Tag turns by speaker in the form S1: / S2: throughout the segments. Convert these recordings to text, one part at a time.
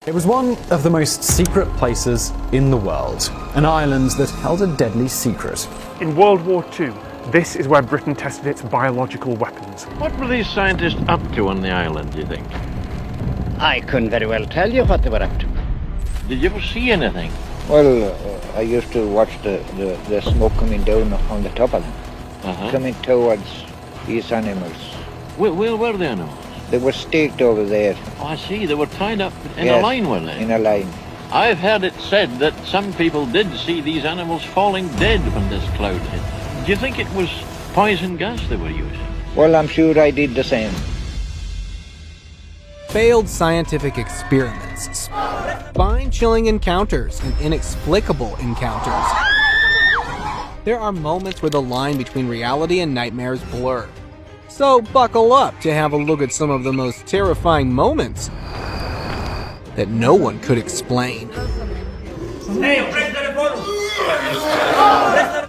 S1: It was one of the most secret places in the world, an island that held a deadly secret.
S2: In World War II, this is where Britain tested its biological weapons.
S3: What were these scientists up to on the island, do you think?
S4: I couldn't very well tell you what they were up to.
S3: Did you ever see anything?
S5: Well, I used to watch the smoke coming down on the top of them, coming towards these animals.
S3: Where were the animals?
S5: They were staked over there.
S3: Oh, I see. They were tied up in a line, were they?
S5: In a line.
S3: I've heard it said that some people did see these animals falling dead when this cloud hit. Do you think it was poison gas they were using?
S5: Well, I'm sure I did the same.
S6: Failed scientific experiments, spine-chilling encounters, and inexplicable encounters. There are moments where the line between reality and nightmares blur. So buckle up to have a look at some of the most terrifying moments that no one could explain.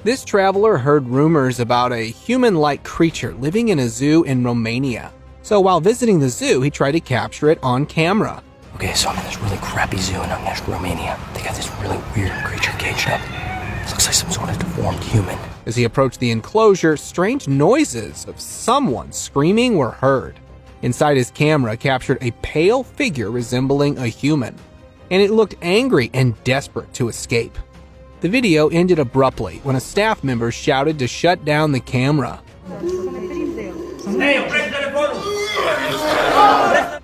S6: This traveler heard rumors about a human-like creature living in a zoo in Romania. So while visiting the zoo, he tried to capture it on camera.
S7: Okay, so I'm in this really crappy zoo in Romania. They got this really weird creature caged up. It looks like some sort of deformed human.
S6: As he approached the enclosure, strange noises of someone screaming were heard. Inside, his camera captured a pale figure resembling a human, and it looked angry and desperate to escape. The video ended abruptly when a staff member shouted to shut down the camera.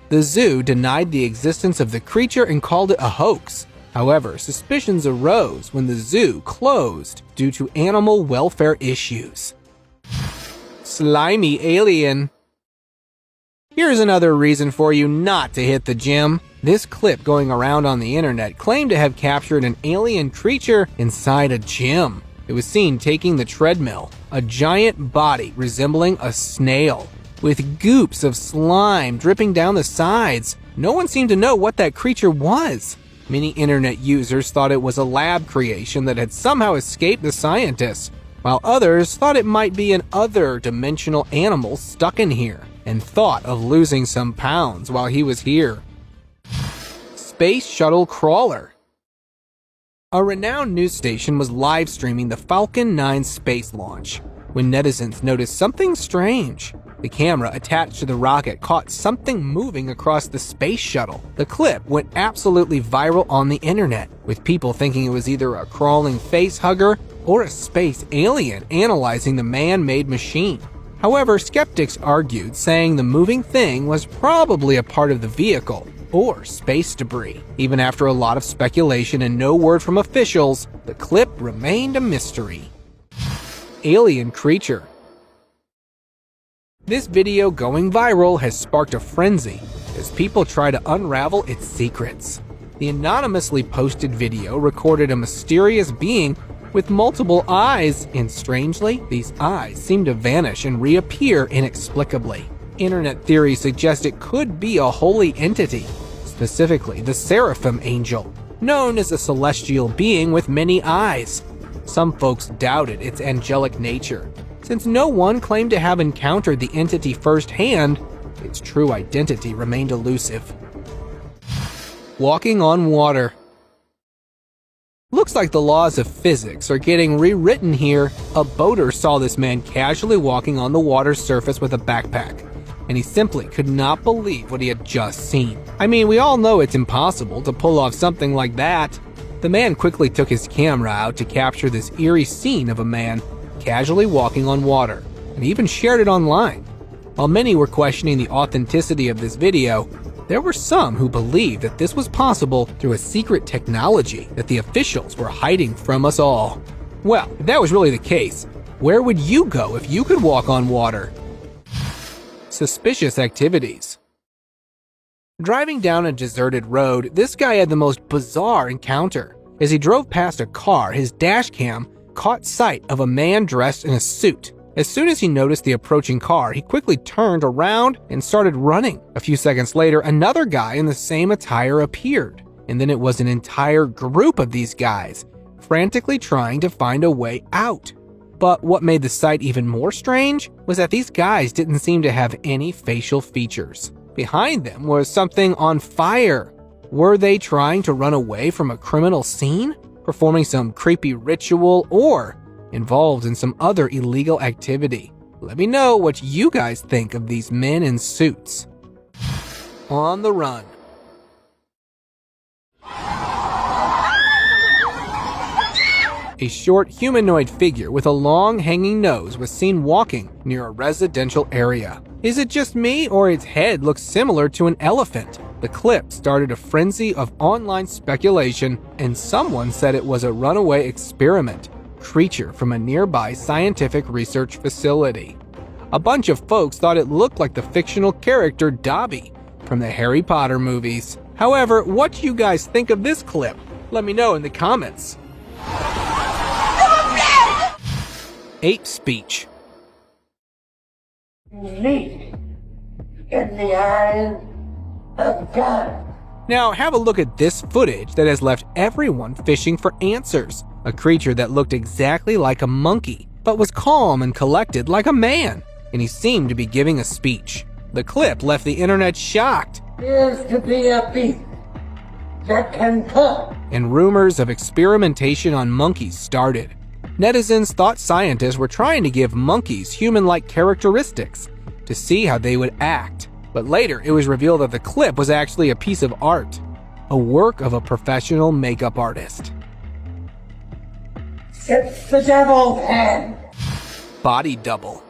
S6: The zoo denied the existence of the creature and called it a hoax. However, suspicions arose when the zoo closed due to animal welfare issues. Slimy alien. Here's another reason for you not to hit the gym. This clip going around on the internet claimed to have captured an alien creature inside a gym. It was seen taking the treadmill, a giant body resembling a snail, with goops of slime dripping down the sides. No one seemed to know what that creature was. Many internet users thought it was a lab creation that had somehow escaped the scientists, while others thought it might be an other-dimensional animal stuck in here, and thought of losing some pounds while he was here. Space Shuttle Crawler. A renowned news station was live streaming the Falcon 9 space launch when netizens noticed something strange. The camera attached to the rocket caught something moving across the space shuttle. The clip went absolutely viral on the internet, with people thinking it was either a crawling face hugger or a space alien analyzing the man-made machine. However, skeptics argued, saying the moving thing was probably a part of the vehicle or space debris. Even after a lot of speculation and no word from officials, the clip remained a mystery. Alien creature. This video going viral has sparked a frenzy as people try to unravel its secrets. The anonymously posted video recorded a mysterious being with multiple eyes, and strangely, these eyes seem to vanish and reappear inexplicably. Internet theories suggest it could be a holy entity, specifically the Seraphim Angel, known as a celestial being with many eyes. Some folks doubted its angelic nature, since no one claimed to have encountered the entity firsthand. Its true identity remained elusive. Walking on water. Looks like the laws of physics are getting rewritten here. A boater saw this man casually walking on the water's surface with a backpack, and he simply could not believe what he had just seen. I mean, we all know it's impossible to pull off something like that. The man quickly took his camera out to capture this eerie scene of a man casually walking on water, and even shared it online. While many were questioning the authenticity of this video, there were some who believed that this was possible through a secret technology that the officials were hiding from us all. Well, if that was really the case, where would you go if you could walk on water? Suspicious activities. Driving down a deserted road, this guy had the most bizarre encounter. As he drove past a car, his dash cam caught sight of a man dressed in a suit. As soon as he noticed the approaching car, he quickly turned around and started running. A few seconds later, another guy in the same attire appeared, and then it was an entire group of these guys, frantically trying to find a way out. But what made the sight even more strange was that these guys didn't seem to have any facial features. Behind them was something on fire. Were they trying to run away from a criminal scene, performing some creepy ritual, or involved in some other illegal activity? Let me know what you guys think of these men in suits. On the run. A short humanoid figure with a long hanging nose was seen walking near a residential area. Is it just me, or its head looks similar to an elephant? The clip started a frenzy of online speculation, and someone said it was a runaway experiment creature from a nearby scientific research facility. A bunch of folks thought it looked like the fictional character Dobby from the Harry Potter movies. However, what do you guys think of this clip? Let me know in the comments. Ape speech.
S8: Leap in the eyes of God.
S6: Now have a look at this footage that has left everyone fishing for answers. A creature that looked exactly like a monkey, but was calm and collected like a man, and he seemed to be giving a speech. The clip left the internet shocked.
S8: Appears to be a beast that can talk.
S6: And rumors of experimentation on monkeys started. Netizens thought scientists were trying to give monkeys human-like characteristics to see how they would act. But later, it was revealed that the clip was actually a piece of art, a work of a professional makeup artist.
S8: It's the devil's hand.
S6: Body double.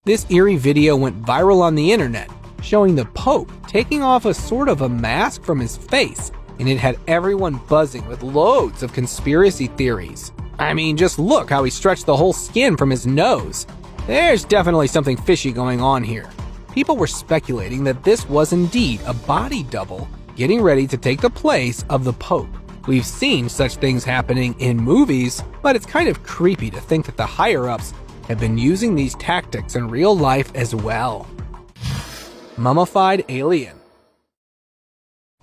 S6: This eerie video went viral on the internet, showing the Pope taking off a sort of a mask from his face, and it had everyone buzzing with loads of conspiracy theories. I mean, just look how he stretched the whole skin from his nose. There's definitely something fishy going on here. People were speculating that this was indeed a body double getting ready to take the place of the Pope. We've seen such things happening in movies, but it's kind of creepy to think that the higher-ups have been using these tactics in real life as well. Mummified alien.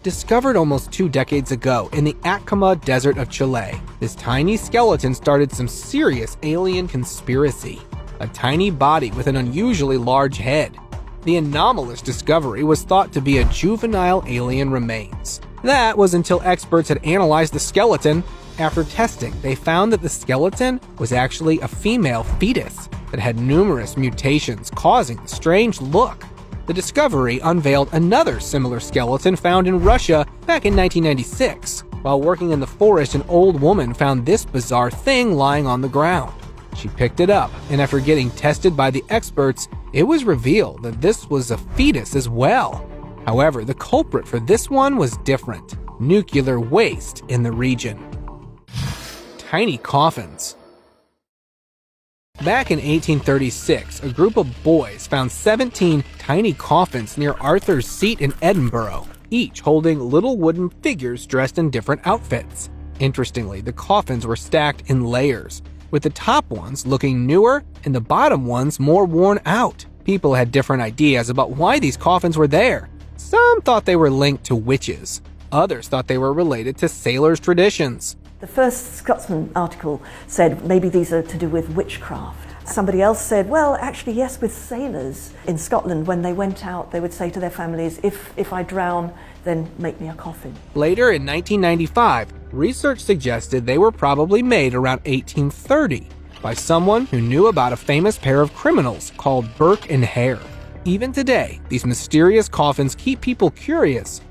S6: Discovered almost 2 decades ago in the Atacama Desert of Chile, this tiny skeleton started some serious alien conspiracy. A tiny body with an unusually large head. The anomalous discovery was thought to be a juvenile alien remains. That was until experts had analyzed the skeleton. After testing, they found that the skeleton was actually a female fetus that had numerous mutations causing the strange look. The discovery unveiled another similar skeleton found in Russia back in 1996. While working in the forest, an old woman found this bizarre thing lying on the ground. She picked it up, and after getting tested by the experts, it was revealed that this was a fetus as well. However, the culprit for this one was different: nuclear waste in the region. Tiny coffins. Back in 1836, a group of boys found 17 tiny coffins near Arthur's Seat in Edinburgh, each holding little wooden figures dressed in different outfits. Interestingly, the coffins were stacked in layers, with the top ones looking newer and the bottom ones more worn out. People had different ideas about why these coffins were there. Some thought they were linked to witches. Others thought they were related to sailors' traditions.
S9: The first Scotsman article said maybe these are to do with witchcraft. Somebody else said, well, actually, yes, with sailors. In Scotland, when they went out, they would say to their families, if I drown, then make me a coffin.
S6: Later in 1995, research suggested they were probably made around 1830 by someone who knew about a famous pair of criminals called Burke and Hare. Even today, these mysterious coffins keep people curious,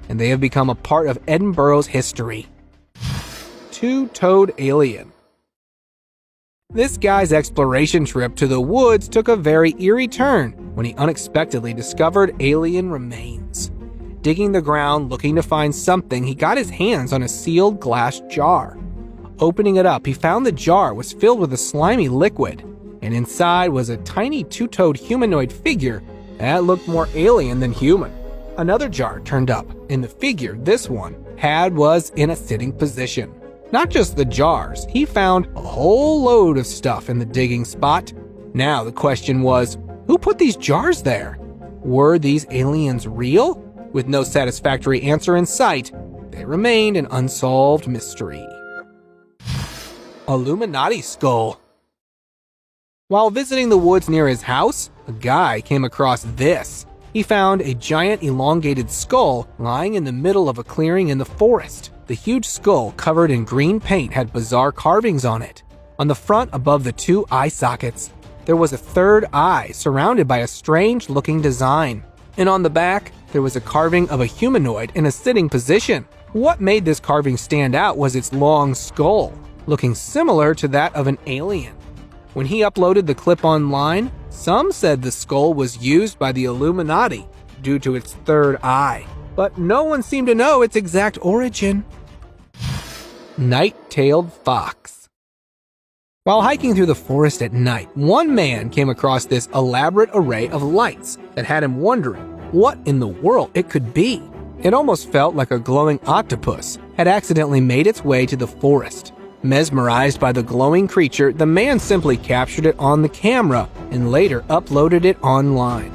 S6: and they have become a part of Edinburgh's history. Two-toed alien. This guy's exploration trip to the woods took a very eerie turn when he unexpectedly discovered alien remains. Digging the ground looking to find something, he got his hands on a sealed glass jar. Opening it up, he found the jar was filled with a slimy liquid, and inside was a tiny two-toed humanoid figure that looked more alien than human. Another jar turned up, and the figure this one had was in a sitting position. Not just the jars, he found a whole load of stuff in the digging spot. Now the question was, who put these jars there? Were these aliens real? With no satisfactory answer in sight, they remained an unsolved mystery. Illuminati skull. While visiting the woods near his house, a guy came across this. He found a giant elongated skull lying in the middle of a clearing in the forest. The huge skull, covered in green paint, had bizarre carvings on it. On the front, above the two eye sockets, there was a third eye surrounded by a strange-looking design. And on the back, there was a carving of a humanoid in a sitting position. What made this carving stand out was its long skull, looking similar to that of an alien. When he uploaded the clip online, some said the skull was used by the Illuminati due to its third eye, but no one seemed to know its exact origin. Night-tailed fox. While hiking through the forest at night, one man came across this elaborate array of lights that had him wondering what in the world it could be. It almost felt like a glowing octopus had accidentally made its way to the forest. Mesmerized by the glowing creature, the man simply captured it on the camera and later uploaded it online.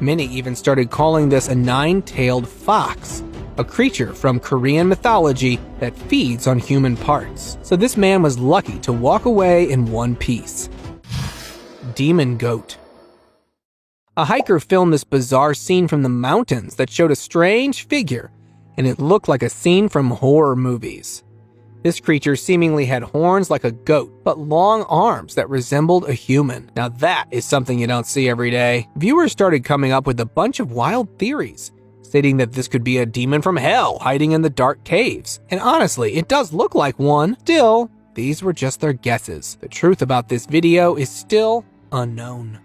S6: Many even started calling this a nine-tailed fox, a creature from Korean mythology that feeds on human parts. So this man was lucky to walk away in one piece. Demon goat. A hiker filmed this bizarre scene from the mountains that showed a strange figure, and it looked like a scene from horror movies. This creature seemingly had horns like a goat, but long arms that resembled a human. Now that is something you don't see every day. Viewers started coming up with a bunch of wild theories, stating that this could be a demon from hell hiding in the dark caves. And honestly, it does look like one. Still, these were just their guesses. The truth about this video is still unknown.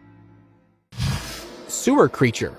S6: Sewer creature.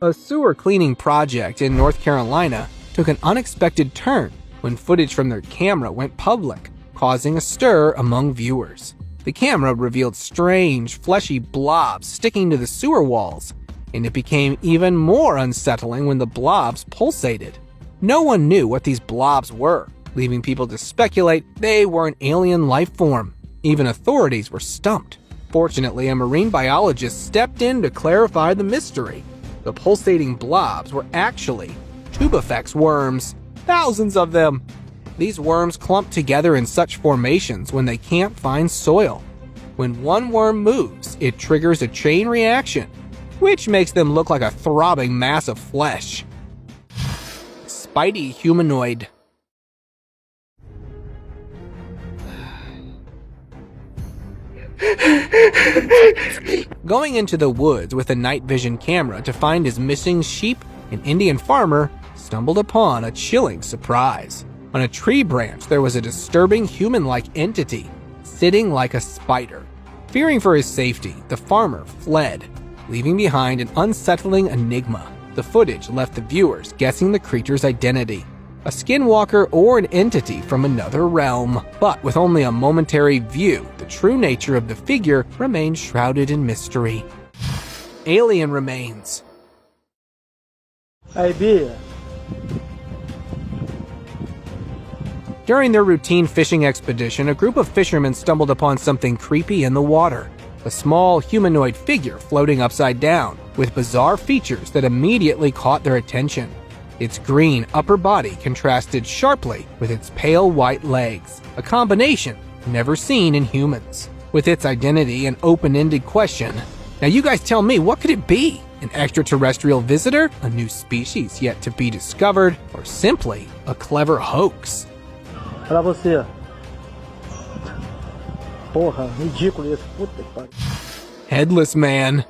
S6: A sewer cleaning project in North Carolina took an unexpected turn when footage from their camera went public, causing a stir among viewers. The camera revealed strange, fleshy blobs sticking to the sewer walls, and it became even more unsettling when the blobs pulsated. No one knew what these blobs were, leaving people to speculate they were an alien life form. Even authorities were stumped. Fortunately, a marine biologist stepped in to clarify the mystery. The pulsating blobs were actually tubifex worms, thousands of them. These worms clump together in such formations when they can't find soil. When one worm moves, it triggers a chain reaction, which makes them look like a throbbing mass of flesh. Spidey humanoid. Going into the woods with a night vision camera to find his missing sheep, an Indian farmer stumbled upon a chilling surprise. On a tree branch, there was a disturbing human-like entity sitting like a spider. Fearing for his safety, the farmer fled, leaving behind an unsettling enigma. The footage left the viewers guessing the creature's identity, a skinwalker or an entity from another realm. But with only a momentary view, the true nature of the figure remained shrouded in mystery. Alien remains. During their routine fishing expedition, a group of fishermen stumbled upon something creepy in the water. A small humanoid figure floating upside down, with bizarre features that immediately caught their attention. Its green upper body contrasted sharply with its pale white legs, a combination never seen in humans. With its identity an open-ended question. Now you guys tell me, what could it be? An extraterrestrial visitor? A new species yet to be discovered? Or simply a clever hoax? Headless man.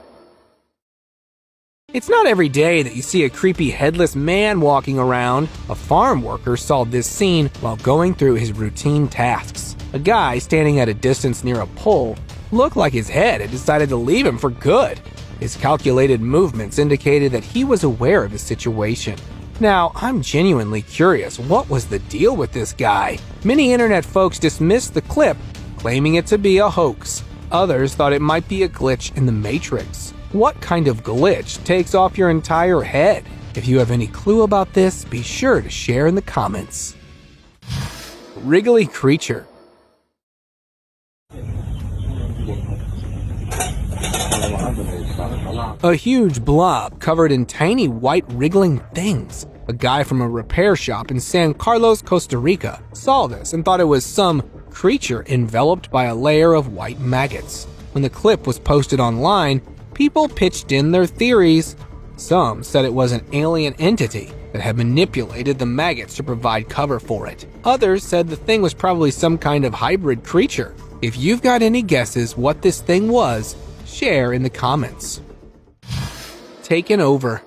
S6: It's not every day that you see a creepy headless man walking around. A farm worker saw this scene while going through his routine tasks. A guy standing at a distance near a pole looked like his head had decided to leave him for good. His calculated movements indicated that he was aware of his situation. Now, I'm genuinely curious, what was the deal with this guy? Many internet folks dismissed the clip, claiming it to be a hoax. Others thought it might be a glitch in the Matrix. What kind of glitch takes off your entire head? If you have any clue about this, be sure to share in the comments. Wriggly creature. A huge blob covered in tiny white wriggling things. A guy from a repair shop in San Carlos, Costa Rica saw this and thought it was some creature enveloped by a layer of white maggots. When the clip was posted online, People pitched in their theories. Some said it was an alien entity that had manipulated the maggots to provide cover for it. Others said the thing was probably some kind of hybrid creature. If you've got any guesses what this thing was, share in the comments. Taken over.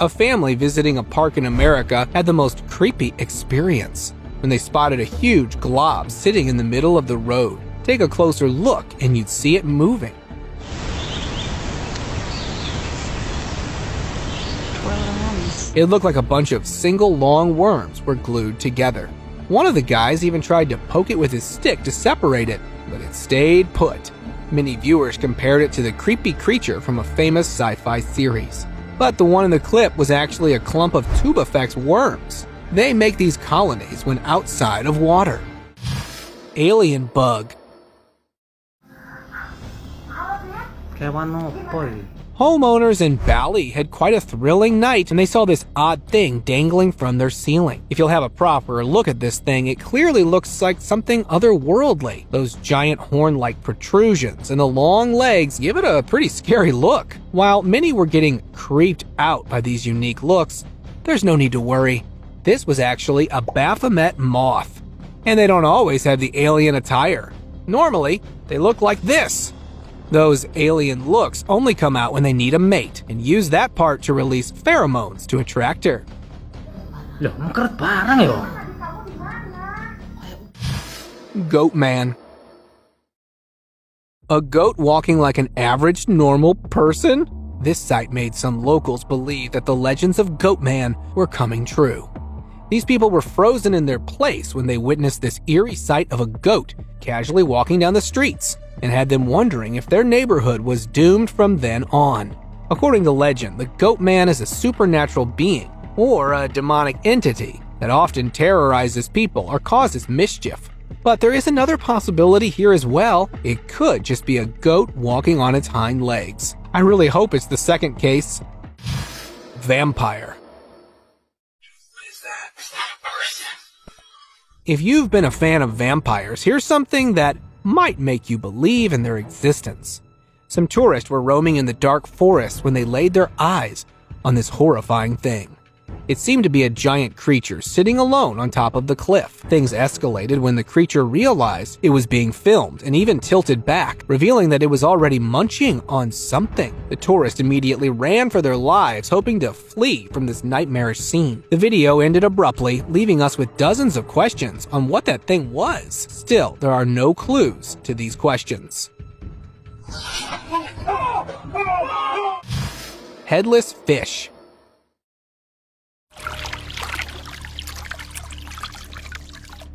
S6: A family visiting a park in America had the most creepy experience when they spotted a huge glob sitting in the middle of the road. Take a closer look and you'd see it moving. It looked like a bunch of single long worms were glued together. One of the guys even tried to poke it with his stick to separate it, but it stayed put. Many viewers compared it to the creepy creature from a famous sci-fi series. But the one in the clip was actually a clump of tubifex worms. They make these colonies when outside of water. Alien bug. Homeowners in Bali had quite a thrilling night when they saw this odd thing dangling from their ceiling. If you'll have a proper look at this thing, it clearly looks like something otherworldly. Those giant horn-like protrusions and the long legs give it a pretty scary look. While many were getting creeped out by these unique looks, there's no need to worry. This was actually a Baphomet moth. And they don't always have the alien attire. Normally, they look like this. Those alien looks only come out when they need a mate and use that part to release pheromones to attract her. Goat man. A goat walking like an average normal person? This sight made some locals believe that the legends of Goat Man were coming true. These people were frozen in their place when they witnessed this eerie sight of a goat casually walking down the streets, and had them wondering if their neighborhood was doomed from then on. According to legend, the Goat Man is a supernatural being, or a demonic entity, that often terrorizes people or causes mischief. But there is another possibility here as well. It could just be a goat walking on its hind legs. I really hope it's the second case. Vampire. If you've been a fan of vampires, here's something that might make you believe in their existence. Some tourists were roaming in the dark forest when they laid their eyes on this horrifying thing. It seemed to be a giant creature sitting alone on top of the cliff. Things escalated when the creature realized it was being filmed and even tilted back, revealing that it was already munching on something. The tourists immediately ran for their lives, hoping to flee from this nightmarish scene. The video ended abruptly, leaving us with dozens of questions on what that thing was. Still, there are no clues to these questions. Headless fish.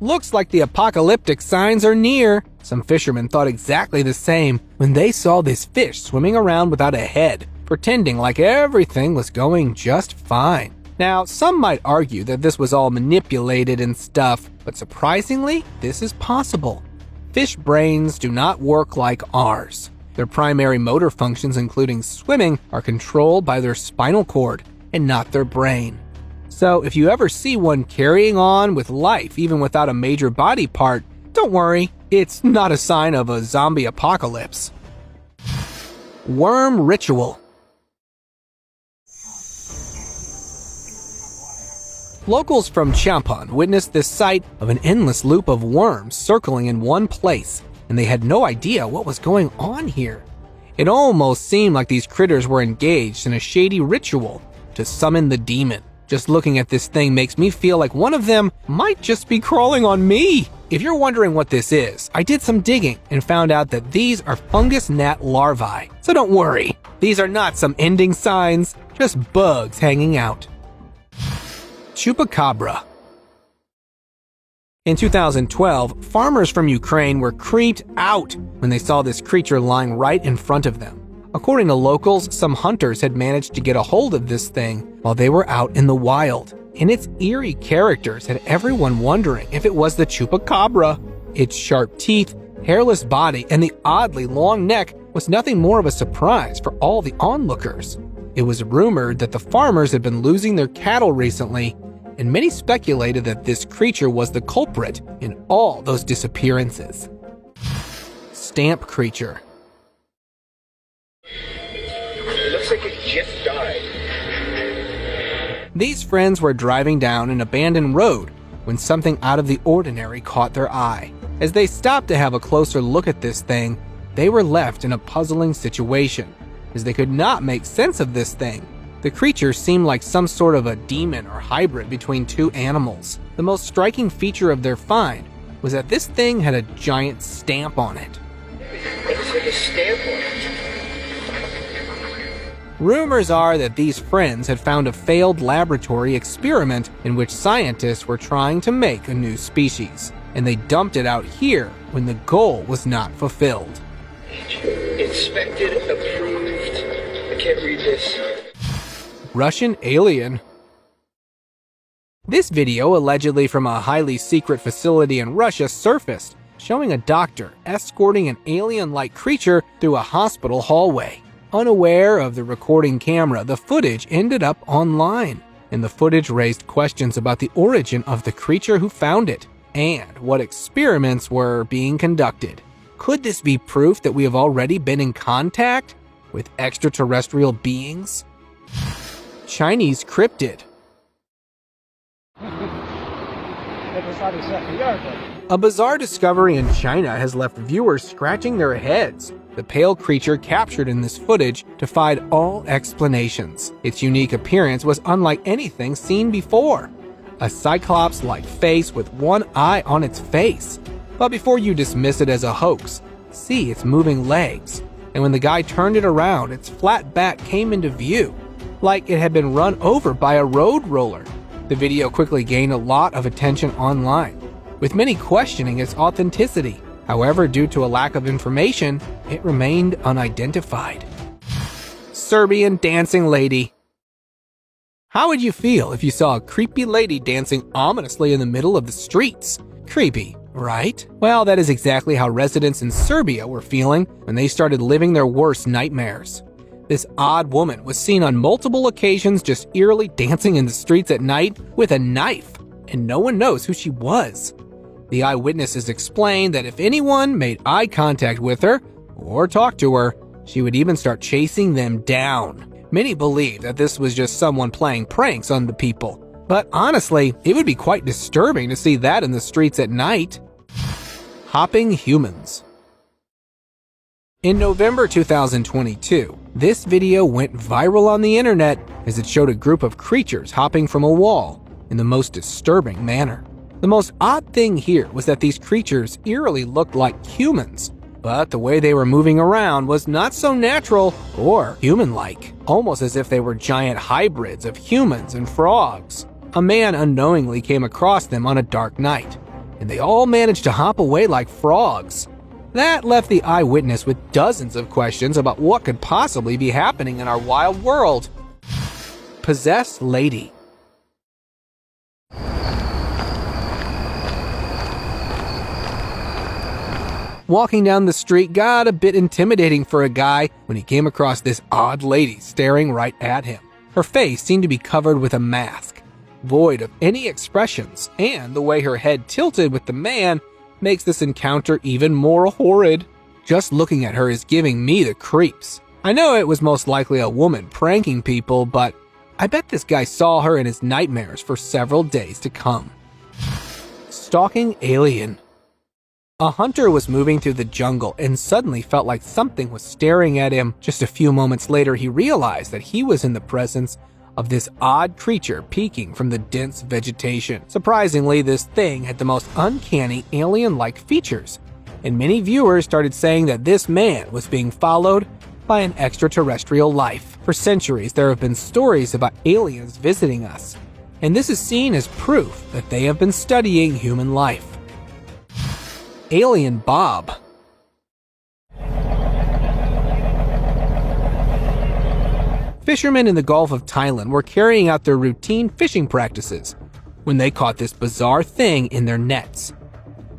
S6: Looks like the apocalyptic signs are near. Some fishermen thought exactly the same when they saw this fish swimming around without a head, pretending like everything was going just fine. Now, some might argue that this was all manipulated and stuff, but surprisingly, this is possible. Fish brains do not work like ours. Their primary motor functions, including swimming, are controlled by their spinal cord and not their brain. So if you ever see one carrying on with life even without a major body part, don't worry, it's not a sign of a zombie apocalypse. Worm ritual. Locals from Champan witnessed this sight of an endless loop of worms circling in one place, and they had no idea what was going on here. It almost seemed like these critters were engaged in a shady ritual to summon the demon. Just looking at this thing makes me feel like one of them might just be crawling on me. If you're wondering what this is, I did some digging and found out that these are fungus gnat larvae. So don't worry, these are not some ending signs, just bugs hanging out. Chupacabra. In 2012, farmers from Ukraine were creeped out when they saw this creature lying right in front of them. According to locals, some hunters had managed to get a hold of this thing while they were out in the wild. And its eerie characters had everyone wondering if it was the chupacabra. Its sharp teeth, hairless body, and the oddly long neck was nothing more of a surprise for all the onlookers. It was rumored that the farmers had been losing their cattle recently, and many speculated that this creature was the culprit in all those disappearances. Stamp creature.
S10: It looks like it just died.
S6: These friends were driving down an abandoned road when something out of the ordinary caught their eye. As they stopped to have a closer look at this thing, they were left in a puzzling situation, as they could not make sense of this thing. The creature seemed like some sort of a demon or hybrid between two animals. The most striking feature of their find was that this thing had a giant stamp on it.
S10: It looks like a stamp on it.
S6: Rumors are that these friends had found a failed laboratory experiment in which scientists were trying to make a new species, and they dumped it out here when the goal was not fulfilled.
S10: Inspected, approved. I can't read this.
S6: Russian alien. This video, allegedly from a highly secret facility in Russia, surfaced, showing a doctor escorting an alien-like creature through a hospital hallway. Unaware of the recording camera, the footage ended up online, and the footage raised questions about the origin of the creature who found it, and what experiments were being conducted. Could this be proof that we have already been in contact with extraterrestrial beings? Chinese cryptid. A bizarre discovery in China has left viewers scratching their heads. The pale creature captured in this footage defied all explanations. Its unique appearance was unlike anything seen before. A cyclops-like face with one eye on its face. But before you dismiss it as a hoax, see its moving legs. And when the guy turned it around, its flat back came into view, like it had been run over by a road roller. The video quickly gained a lot of attention online, with many questioning its authenticity. However, due to a lack of information, it remained unidentified. Serbian dancing lady. How would you feel if you saw a creepy lady dancing ominously in the middle of the streets? Creepy, right? Well, that is exactly how residents in Serbia were feeling when they started living their worst nightmares. This odd woman was seen on multiple occasions just eerily dancing in the streets at night with a knife, and no one knows who she was. The eyewitnesses explained that if anyone made eye contact with her or talked to her, she would even start chasing them down. Many believe that this was just someone playing pranks on the people, but honestly, it would be quite disturbing to see that in the streets at night. Hopping humans. In November 2022, this video went viral on the internet as it showed a group of creatures hopping from a wall in the most disturbing manner. The most odd thing here was that these creatures eerily looked like humans, but the way they were moving around was not so natural or human-like, almost as if they were giant hybrids of humans and frogs. A man unknowingly came across them on a dark night, and they all managed to hop away like frogs. That left the eyewitness with dozens of questions about what could possibly be happening in our wild world. Possessed lady. Walking down the street got a bit intimidating for a guy when he came across this odd lady staring right at him. Her face seemed to be covered with a mask, void of any expressions, and the way her head tilted with the man makes this encounter even more horrid. Just looking at her is giving me the creeps. I know it was most likely a woman pranking people, but I bet this guy saw her in his nightmares for several days to come. Stalking alien. A hunter was moving through the jungle and suddenly felt like something was staring at him. Just a few moments later, he realized that he was in the presence of this odd creature peeking from the dense vegetation. Surprisingly, this thing had the most uncanny alien-like features, and many viewers started saying that this man was being followed by an extraterrestrial life. For centuries, there have been stories about aliens visiting us, and this is seen as proof that they have been studying human life. Alien Bob. Fishermen in the Gulf of Thailand were carrying out their routine fishing practices when they caught this bizarre thing in their nets.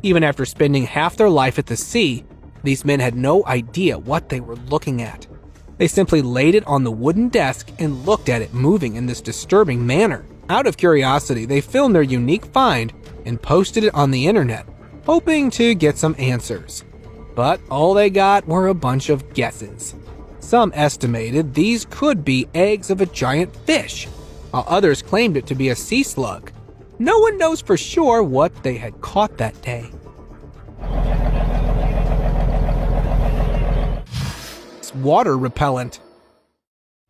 S6: Even after spending half their life at the sea, these men had no idea what they were looking at. They simply laid it on the wooden desk and looked at it moving in this disturbing manner. Out of curiosity, they filmed their unique find and posted it on the internet, hoping to get some answers. But all they got were a bunch of guesses. Some estimated these could be eggs of a giant fish, while others claimed it to be a sea slug. No one knows for sure what they had caught that day. It's water repellent.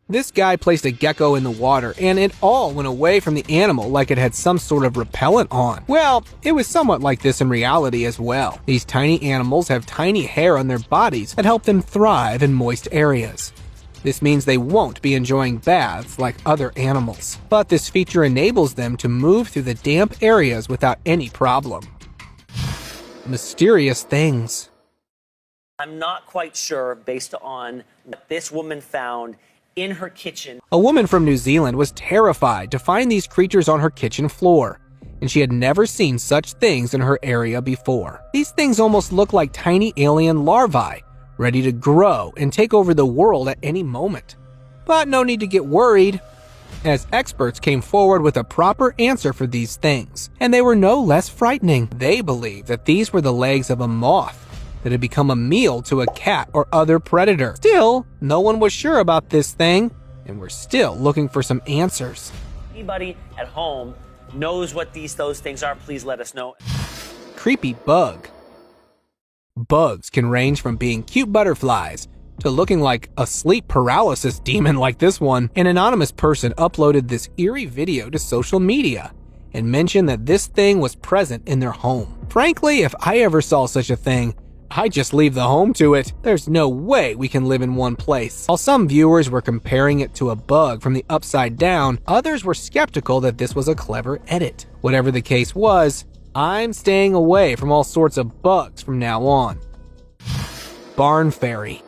S6: This guy placed a gecko in the water, and it all went away from the animal like it had some sort of repellent on. Well, it was somewhat like this in reality as well. These tiny animals have tiny hair on their bodies that help them thrive in moist areas. This means they won't be enjoying baths like other animals, but this feature enables them to move through the damp areas without any problem. Mysterious things.
S11: I'm not quite sure, based on what this woman found in her kitchen.
S6: A woman from New Zealand was terrified to find these creatures on her kitchen floor, and she had never seen such things in her area before. These things almost look like tiny alien larvae, ready to grow and take over the world at any moment. But no need to get worried, as experts came forward with a proper answer for these things, and they were no less frightening. They believed that these were the legs of a moth that had become a meal to a cat or other predator. Still, no one was sure about this thing, and we're still looking for some answers.
S11: Anybody at home knows what those things are, please let us know.
S6: Creepy bug. Bugs can range from being cute butterflies to looking like a sleep paralysis demon like this one. An anonymous person uploaded this eerie video to social media and mentioned that this thing was present in their home. Frankly, if I ever saw such a thing, I'd just leave the home to it. There's no way we can live in one place. While some viewers were comparing it to a bug from the Upside Down, others were skeptical that this was a clever edit. Whatever the case was, I'm staying away from all sorts of bugs from now on. Barn fairy.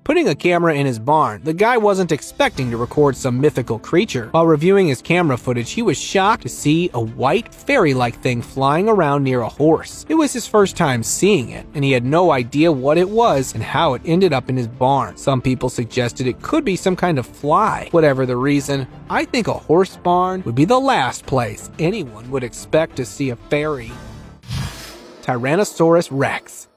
S6: Putting a camera in his barn, the guy wasn't expecting to record some mythical creature. While reviewing his camera footage, he was shocked to see a white fairy-like thing flying around near a horse. It was his first time seeing it, and he had no idea what it was and how it ended up in his barn. Some people suggested it could be some kind of fly. Whatever the reason, I think a horse barn would be the last place anyone would expect to see a fairy. Tyrannosaurus Rex.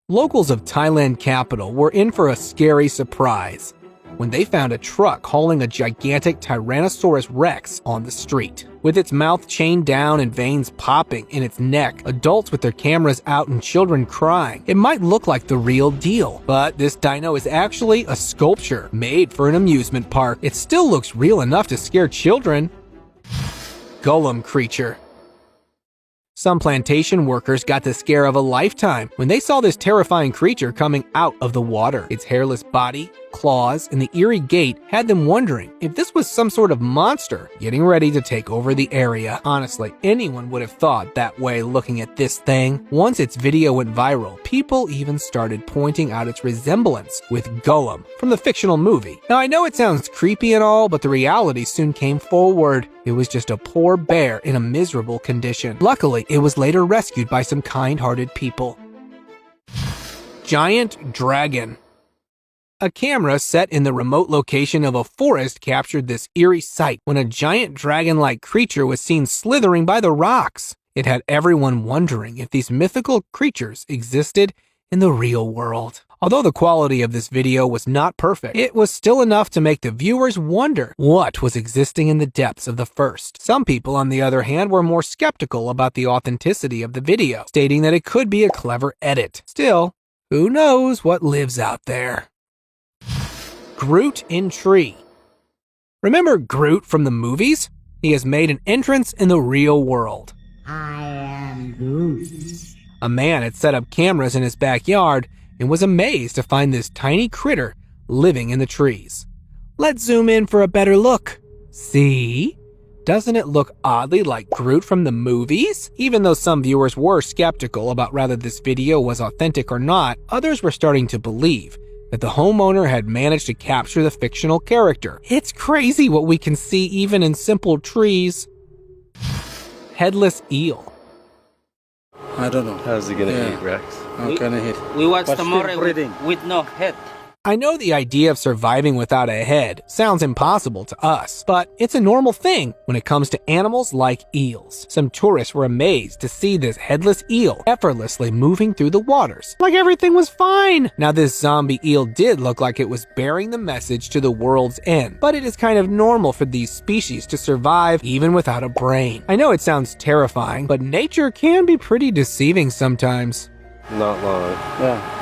S6: Locals of Thailand capital were in for a scary surprise when they found a truck hauling a gigantic Tyrannosaurus Rex on the street. With its mouth chained down and veins popping in its neck, adults with their cameras out and children crying, it might look like the real deal. But this dino is actually a sculpture made for an amusement park. It still looks real enough to scare children. Golem creature. Some plantation workers got the scare of a lifetime when they saw this terrifying creature coming out of the water. Its hairless body, claws, and the eerie gait had them wondering if this was some sort of monster getting ready to take over the area. Honestly, anyone would have thought that way looking at this thing. Once its video went viral, people even started pointing out its resemblance with Golem from the fictional movie. Now, I know it sounds creepy and all, but the reality soon came forward. It was just a poor bear in a miserable condition. Luckily, it was later rescued by some kind-hearted people. Giant dragon. A camera set in the remote location of a forest captured this eerie sight when a giant dragon-like creature was seen slithering by the rocks. It had everyone wondering if these mythical creatures existed in the real world. Although the quality of this video was not perfect, it was still enough to make the viewers wonder what was existing in the depths of the first. Some people, on the other hand, were more skeptical about the authenticity of the video, stating that it could be a clever edit. Still, who knows what lives out there? Groot in tree. Remember Groot from the movies? He has made an entrance in the real world.
S8: I am Groot.
S6: A man had set up cameras in his backyard and was amazed to find this tiny critter living in the trees. Let's zoom in for a better look. See? Doesn't it look oddly like Groot from the movies? Even though some viewers were skeptical about whether this video was authentic or not, others were starting to believe that the homeowner had managed to capture the fictional character. It's crazy what we can see even in simple trees. Headless eel.
S12: I don't know.
S13: How's he gonna eat, Rex?
S12: How can I eat?
S14: We watched
S12: But
S14: the
S12: still
S14: more
S12: breathing.
S14: with no head.
S6: I know the idea of surviving without a head sounds impossible to us, but it's a normal thing when it comes to animals like eels. Some tourists were amazed to see this headless eel effortlessly moving through the waters, like everything was fine. Now, this zombie eel did look like it was bearing the message to the world's end, but it is kind of normal for these species to survive even without a brain. I know it sounds terrifying, but nature can be pretty deceiving sometimes.
S12: Not long. Yeah.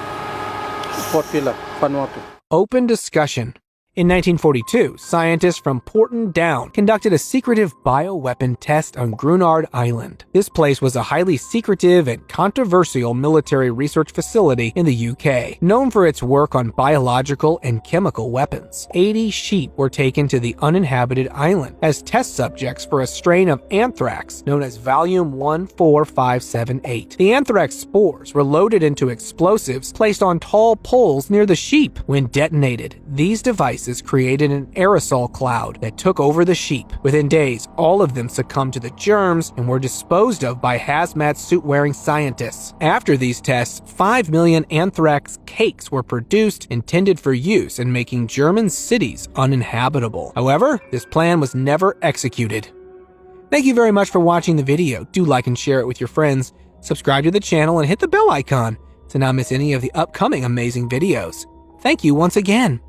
S6: Open discussion. In 1942, scientists from Porton Down conducted a secretive bioweapon test on Grunard Island. This place was a highly secretive and controversial military research facility in the UK, known for its work on biological and chemical weapons. 80 sheep were taken to the uninhabited island as test subjects for a strain of anthrax known as Volume 14578. The anthrax spores were loaded into explosives placed on tall poles near the sheep. When detonated, these devices created an aerosol cloud that took over the sheep. Within days, all of them succumbed to the germs and were disposed of by hazmat suit-wearing scientists. After these tests, 5 million anthrax cakes were produced intended for use in making German cities uninhabitable. However, this plan was never executed. Thank you very much for watching the video. Do like and share it with your friends. Subscribe to the channel and hit the bell icon to not miss any of the upcoming amazing videos. Thank you once again.